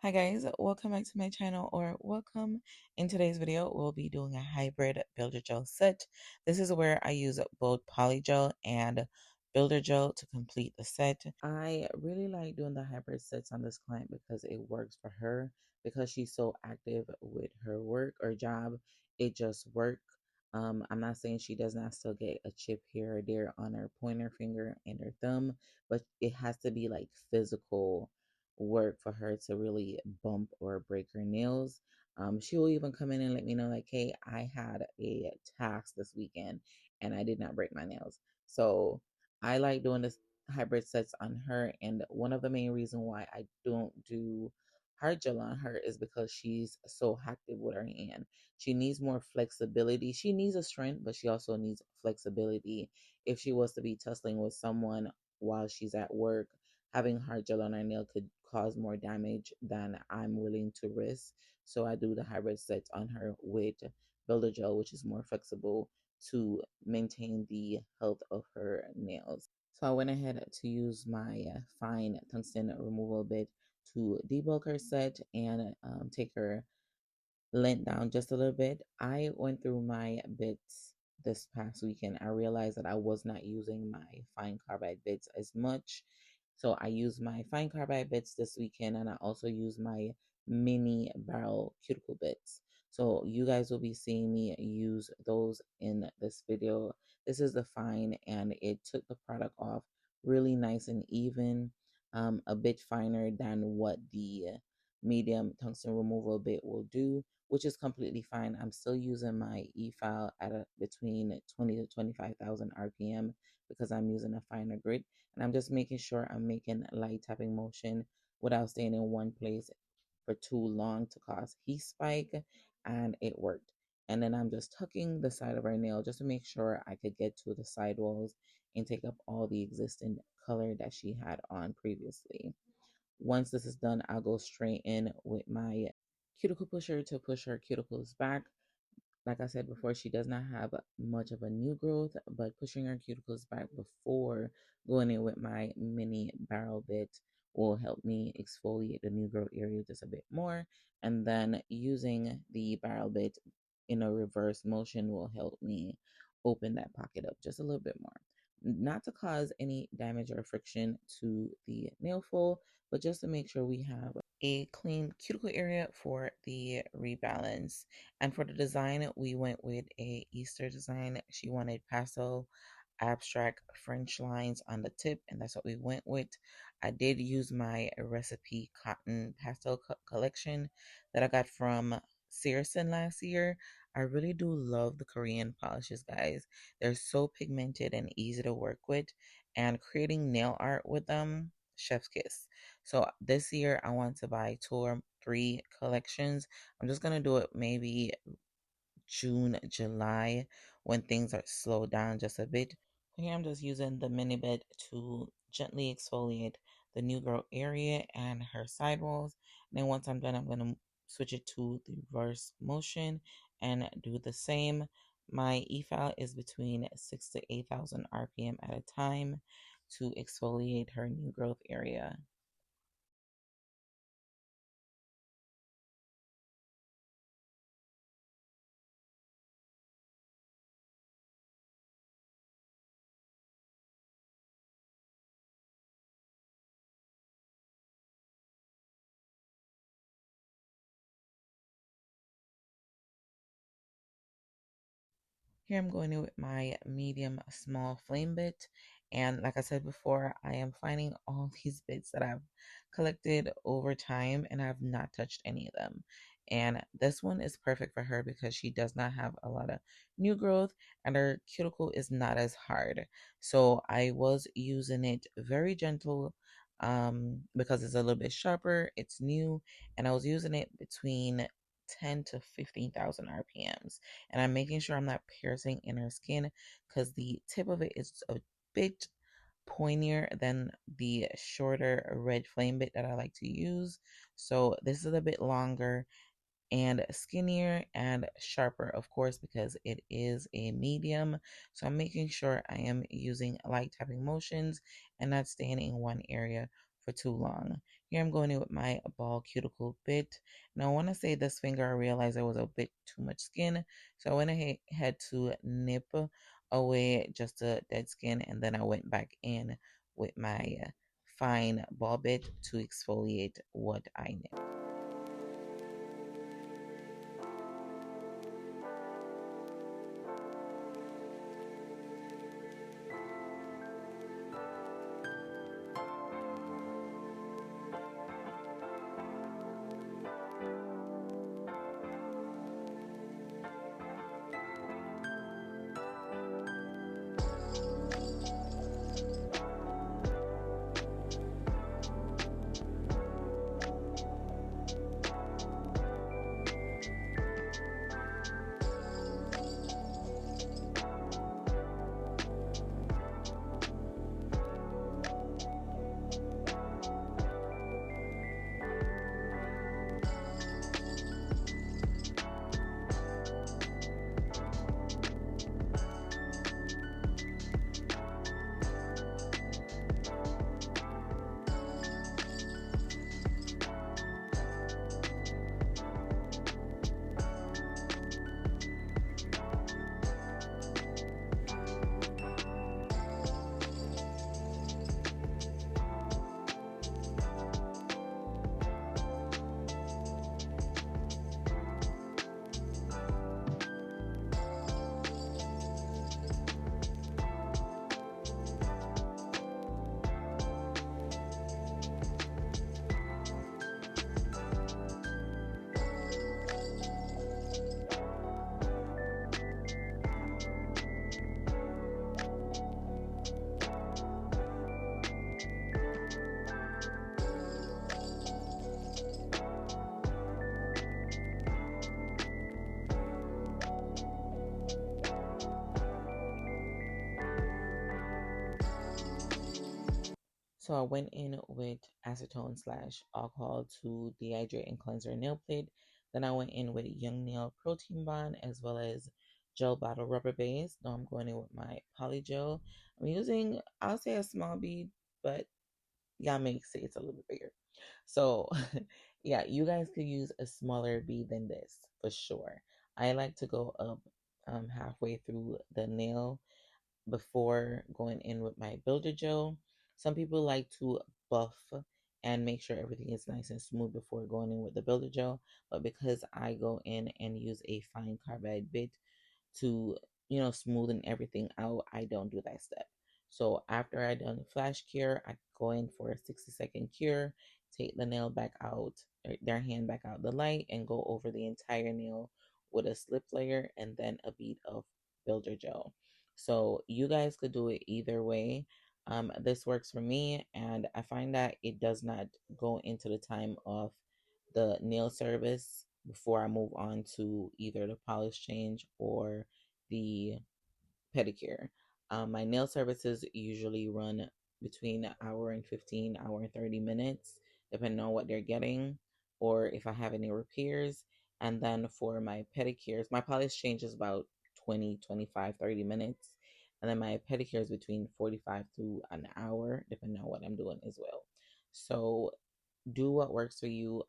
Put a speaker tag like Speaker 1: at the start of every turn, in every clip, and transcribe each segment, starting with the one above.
Speaker 1: Hi guys, welcome back to my channel or welcome. In today's video, we'll be doing a hybrid builder gel set. This is where I use both polygel and builder gel to complete the set. I really like doing the hybrid sets on this client because it works for her because she's so active with her work or job. It just works. I'm not saying she does not still get a chip here or there on her pointer finger and her thumb, but it has to be like physical work for her to really bump or break her nails. She will even come in and let me know, like, hey, I had a task this weekend and I did not break my nails. So I like doing this hybrid sets on her. And one of the main reasons why I don't do hard gel on her is because she's so active with her hand. She needs more flexibility. She needs a strength, but she also needs flexibility. If she was to be tussling with someone while she's at work, having hard gel on her nail could cause more damage than I'm willing to risk. So I do the hybrid sets on her with builder gel, which is more flexible to maintain the health of her nails. So I went ahead to use my fine tungsten removal bit to debulk her set and take her lint down just a little bit. I went through my bits this past weekend. I realized that I was not using my fine carbide bits as much. So I used my fine carbide bits this weekend and I also used my mini barrel cuticle bits. So you guys will be seeing me use those in this video. This is the fine and it took the product off really nice and even, a bit finer than what the medium tungsten removal bit will do, which is completely fine. I'm still using my e-file at between 20 to 25,000 RPM because I'm using a finer grit. And I'm just making sure I'm making light tapping motion without staying in one place for too long to cause heat spike. And it worked. And then I'm just tucking the side of our nail just to make sure I could get to the sidewalls and take up all the existing color that she had on previously. Once this is done, I'll go straight in with my cuticle pusher to push her cuticles back. Like I said before, she does not have much of a new growth, but pushing her cuticles back before going in with my mini barrel bit will help me exfoliate the new growth area just a bit more. And then using the barrel bit in a reverse motion will help me open that pocket up just a little bit more. Not to cause any damage or friction to the nail file, but just to make sure we have a clean cuticle area for the rebalance. And for the design, we went with a Easter design. She wanted pastel abstract French lines on the tip, and that's what we went with. I did use my recipe cotton pastel collection that I got from Searson last year. I really do love the Korean polishes, guys. They're so pigmented and easy to work with, and creating nail art with them, chef's kiss. So this year I want to buy two or three collections. I'm just gonna do it maybe June, July, when things are slowed down just a bit. Here I'm just using the mini bit to gently exfoliate the new girl area and her sidewalls. And then once I'm done, I'm going to switch it to the reverse motion and do the same. My e-file is between 6 to 8,000 RPM at a time to exfoliate her new growth area. Here I'm going in with my medium small flame bit. And like I said before, I am finding all these bits that I've collected over time and I've not touched any of them. And this one is perfect for her because she does not have a lot of new growth and her cuticle is not as hard. So I was using it very gentle, because it's a little bit sharper, it's new, and I was using it between 10 to 15,000 RPMs, and I'm making sure I'm not piercing inner skin because the tip of it is a bit pointier than the shorter red flame bit that I like to use. So this is a bit longer and skinnier and sharper, of course, because it is a medium. So I'm making sure I am using light tapping motions and not staying in one area for too long. Here I'm going in with my ball cuticle bit. And I want to say this finger, I realized there was a bit too much skin. So I went ahead to nip away just the dead skin. And then I went back in with my fine ball bit to exfoliate what I nipped. So I went in with acetone slash alcohol to dehydrate and cleanse our nail plate. Then I went in with Young Nail Protein Bond as well as gel bottle rubber base. Now I'm going in with my poly gel. I'm using, I'll say a small bead, but y'all may say it's a little bit bigger. So yeah, you guys could use a smaller bead than this for sure. I like to go up halfway through the nail before going in with my builder gel. Some people like to buff and make sure everything is nice and smooth before going in with the builder gel. But because I go in and use a fine carbide bit to, smoothen everything out, I don't do that step. So after I done the flash cure, I go in for a 60-second cure, take the nail back out, or their hand back out the light, and go over the entire nail with a slip layer and then a bead of builder gel. So you guys could do it either way. This works for me, and I find that it does not go into the time of the nail service before I move on to either the polish change or the pedicure. My nail services usually run between an hour and 15, hour and 30 minutes, depending on what they're getting or if I have any repairs. And then for my pedicures, my polish change is about 20, 25, 30 minutes. And then my pedicure is between 45 to an hour, depending on what I'm doing as well. So do what works for you.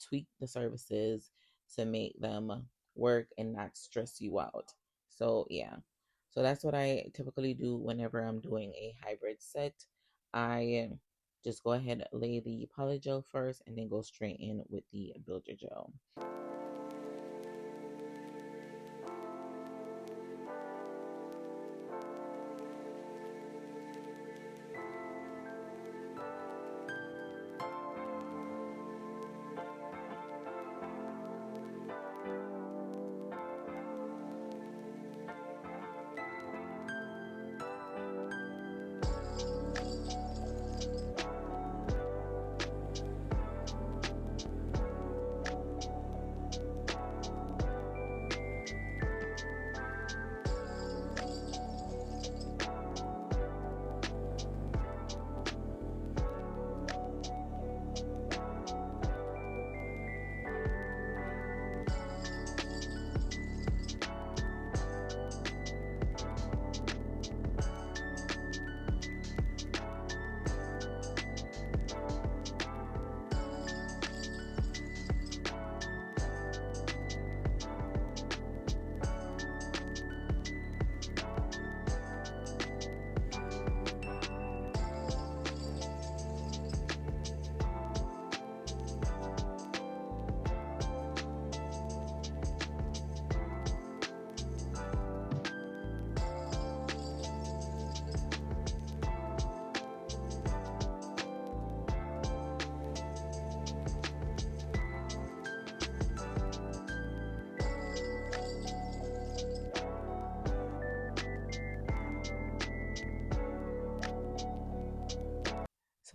Speaker 1: Tweak the services to make them work and not stress you out. So yeah, so that's what I typically do whenever I'm doing a hybrid set. I just go ahead, lay the poly gel first, and then go straight in with the builder gel.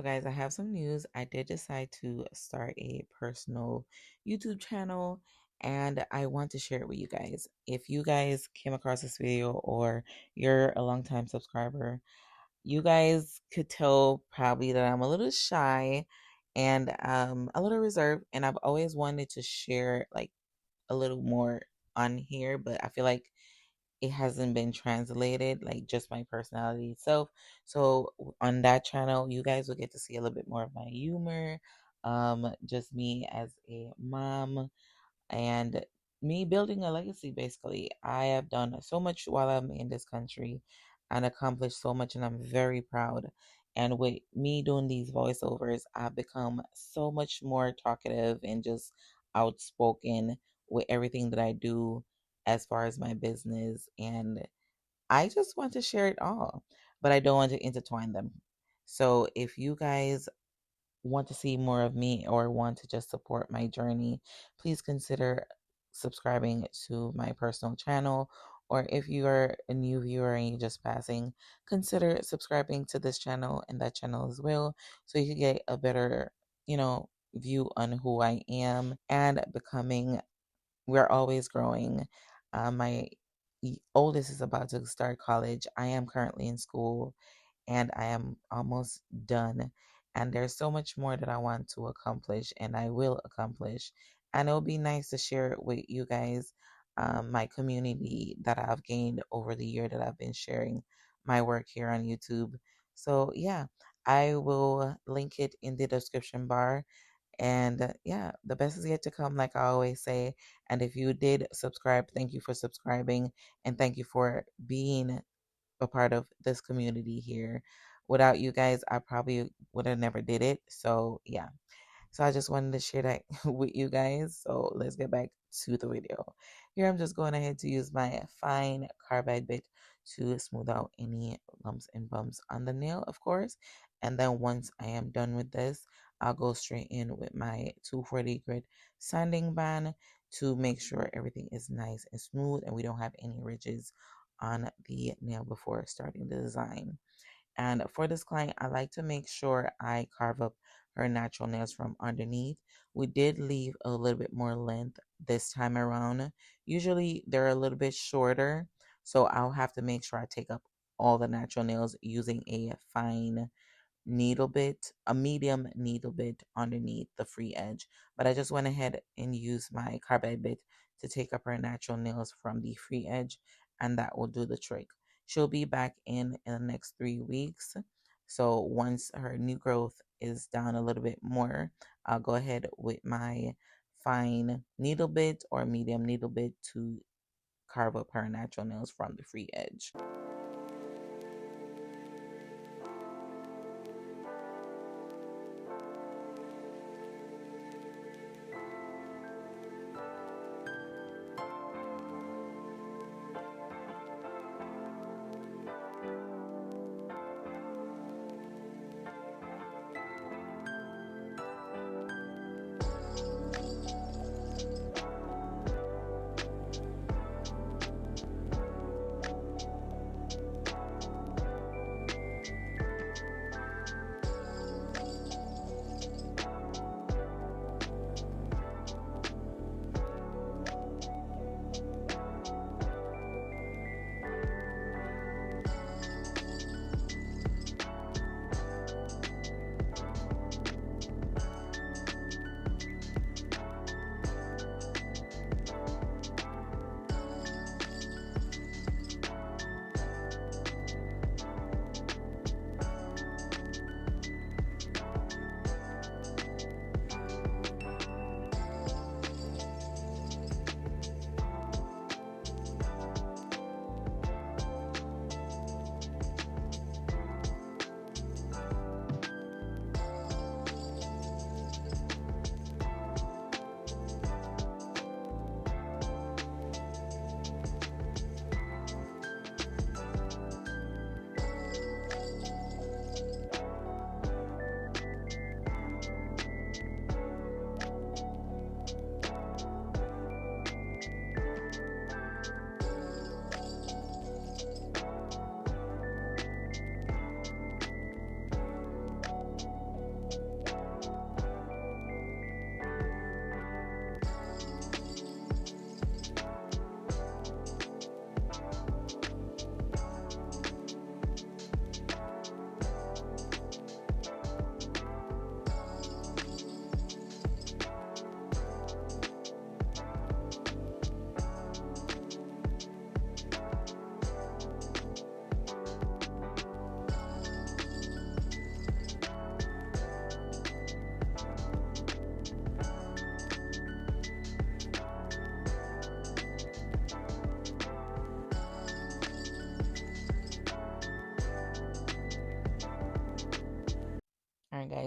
Speaker 1: So, guys, I have some news. I did decide to start a personal YouTube channel and I want to share it with you guys. If you guys came across this video or you're a longtime subscriber, you guys could tell probably that I'm a little shy and a little reserved, and I've always wanted to share like a little more on here, but I feel like it hasn't been translated, like just my personality itself. So on that channel, you guys will get to see a little bit more of my humor, just me as a mom, and me building a legacy. Basically, I have done so much while I'm in this country and accomplished so much, and I'm very proud. And with me doing these voiceovers, I've become so much more talkative and just outspoken with everything that I do as far as my business. And I just want to share it all, but I don't want to intertwine them. So if you guys want to see more of me or want to just support my journey, please consider subscribing to my personal channel. Or if you are a new viewer and you're just passing, consider subscribing to this channel and that channel as well, so you can get a better, view on who I am and becoming. We're always growing. My oldest is about to start college. I am currently in school and I am almost done. And there's so much more that I want to accomplish and I will accomplish. And it'll be nice to share it with you guys, my community that I've gained over the year that I've been sharing my work here on YouTube. So, yeah, I will link it in the description bar. And yeah, the best is yet to come, like I always say. And if you did subscribe, thank you for subscribing and thank you for being a part of this community here. Without you guys, I probably would have never did it. So yeah. So I just wanted to share that with you guys. So let's get back to the video. Here I'm just going ahead to use my fine carbide bit to smooth out any lumps and bumps on the nail, of course. And then once I am done with this, I'll go straight in with my 240 grit sanding band to make sure everything is nice and smooth and we don't have any ridges on the nail before starting the design. And for this client, I like to make sure I carve up her natural nails from underneath. We did leave a little bit more length this time around. Usually they're a little bit shorter, so I'll have to make sure I take up all the natural nails using a fine needle bit, a medium needle bit underneath the free edge. But I just went ahead and used my carbide bit to take up her natural nails from the free edge, and that will do the trick. She'll be back in the next 3 weeks. So once her new growth is down a little bit more, I'll go ahead with my fine needle bit or medium needle bit to carve up her natural nails from the free edge.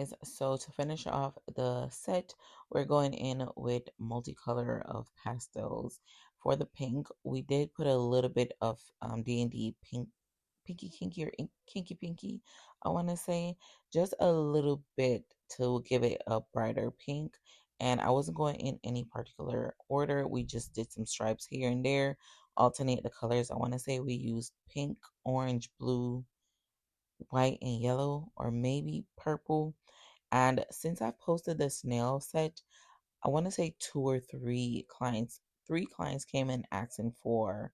Speaker 1: guys, so to finish off the set, we're going in with multicolor of pastels. For the pink, we did put a little bit of D&D pink, pinky kinky or kinky pinky, I want to say, just a little bit to give it a brighter pink. And I wasn't going in any particular order. We just did some stripes here and there, alternate the colors. I want to say we used pink, orange, blue, white, and yellow, or maybe purple. And since I posted the snail set, I want to say three clients came in asking for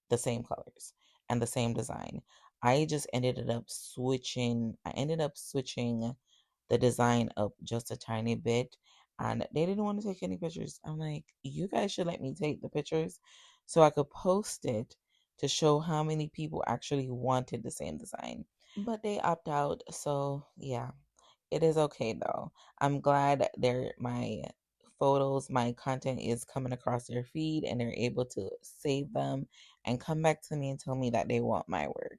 Speaker 1: the same colors and the same design. I ended up switching the design up just a tiny bit, and they didn't want to take any pictures. I'm like, you guys should let me take the pictures so I could post it to show how many people actually wanted the same design. But they opt out, so yeah. It is okay though. I'm glad my photos, my content is coming across their feed and they're able to save them and come back to me and tell me that they want my work.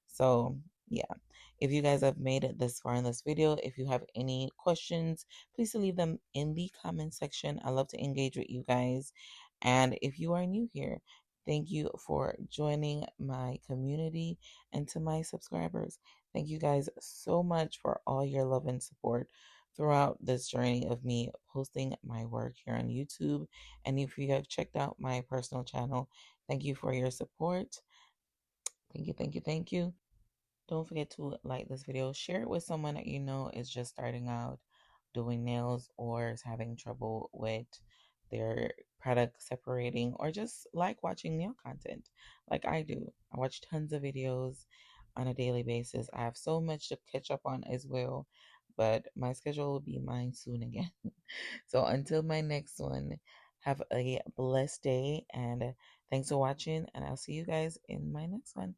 Speaker 1: So, yeah. If you guys have made it this far in this video, if you have any questions, please leave them in the comment section. I love to engage with you guys. And if you are new here, thank you for joining my community, and to my subscribers, thank you guys so much for all your love and support throughout this journey of me posting my work here on YouTube. And if you have checked out my personal channel, thank you for your support. Thank you, thank you, thank you. Don't forget to like this video, share it with someone that you know is just starting out doing nails or is having trouble with their product separating, or just like watching nail content like I do. I watch tons of videos on a daily basis. I have so much to catch up on as well, but my schedule will be mine soon again. So until my next one, have a blessed day, and thanks for watching, and I'll see you guys in my next one.